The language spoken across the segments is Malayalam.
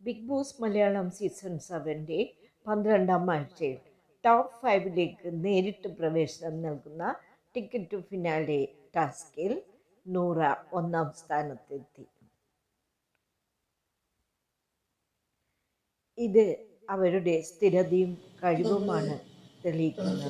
ബിഗ് ബോസ് മലയാളം സീസൺ 7-ന്റെ 12-ാം ആഴ്ചയിൽ ടോപ്പ് 5-ലേക്ക് നേരിട്ട് പ്രവേശനം നൽകുന്ന ടിക്കറ്റ് ടു ഫിനാലെ ടാസ്കിൽ നൂറ 1-ാം സ്ഥാനത്തെത്തി. ഇത് അവരുടെ സ്ഥിരതയും കഴിവുമാണ് തെളിയിക്കുന്നത്.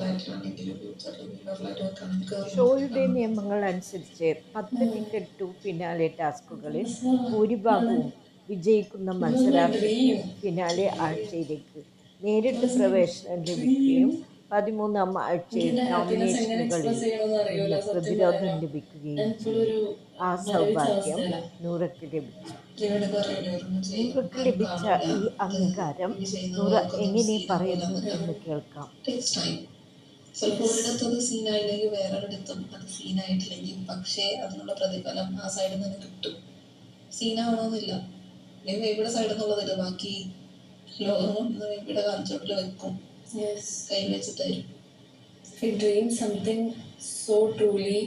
ഷോയുടെ നിയമങ്ങൾ അനുസരിച്ച് 10 ടിക്കറ്റ് ടു ഫിനാലെ ടാസ്കുകളിൽ ഭൂരിഭാഗവും വിജയിക്കുന്ന മത്സരാർത്ഥിക്ക് ഫിനാലെ ആഴ്ചയിലേക്ക് നേരിട്ട് പ്രവേശനം ലഭിക്കുകയും 13-ാം ആഴ്ചയിൽ നോമിനേഷനുകളിൽ നിന്ന് പ്രതിരോധം ലഭിക്കുകയും ചെയ്യും. ആ സൗഭാഗ്യം നൂറയ്ക്ക് ലഭിച്ചു. നൂറയ്ക്ക് ലഭിച്ച ഈ അംഗീകാരം നൂറ എങ്ങനെ പറയുന്നു എന്ന് കേൾക്കാം. ചിലപ്പോൾ ഒരിടത്തത് സീനായില്ലെങ്കിൽ വേറൊരിടത്തും അത് സീനായിട്ടില്ലെങ്കിൽ പക്ഷേ അതിനുള്ള പ്രതിഫലം ആ സൈഡിൽ നിന്ന് കിട്ടും. സീനാവണമെന്നില്ല, ഇവിടെ സൈഡിൽ നിന്നുള്ളതില്ല, ബാക്കി ലോകം ഇവിടെ കാണിച്ചോട്ടിൽ വെക്കും, കൈ വെച്ച് തരും. ഡ്രീം സംതിങ് സോ ട്രൂലി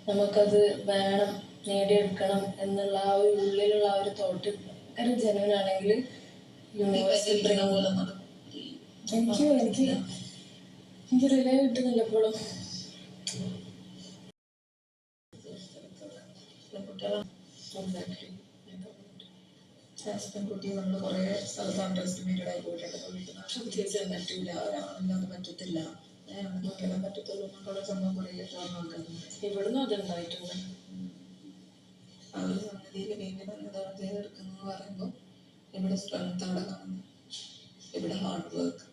നമുക്കത് വേണം, നേടിയെടുക്കണം എന്നുള്ള ആ ഒരു ഉള്ളിലുള്ള ആ ഒരു തോട്ട് ഭയങ്കര ജനുവൻ ആണെങ്കിൽ യൂണിവേഴ്സിൽ പോലെ നടക്കും. എനിക്ക് റിലേ കിട്ടുന്നില്ല എപ്പോഴും. പെൺകുട്ടി നമ്മൾ കുറേ സ്ഥലത്ത് അണ്ടർഎസ്റ്റിമേറ്റഡ് ആയി പോയിട്ടുണ്ട്. വീട്ടിൽ പറ്റൂല, ഒരാളല്ലാതെ പറ്റത്തില്ല, ഒരാളെ പറ്റത്തുള്ളൂ എന്നൊക്കെ സംഭവം കുറേ ആൾക്കാരുണ്ട്. ഇവിടുന്ന് അതുണ്ടായിട്ടുണ്ട്. ആ ഒരു സംഗതിയിൽ ബേബി തന്നെ ചെയ്തെടുക്കുന്നു പറയുമ്പോൾ ഇവിടെ സ്ട്രെങ്ത് അവിടെ കാണുന്നു, ഇവിടെ ഹാർഡ് വർക്ക്.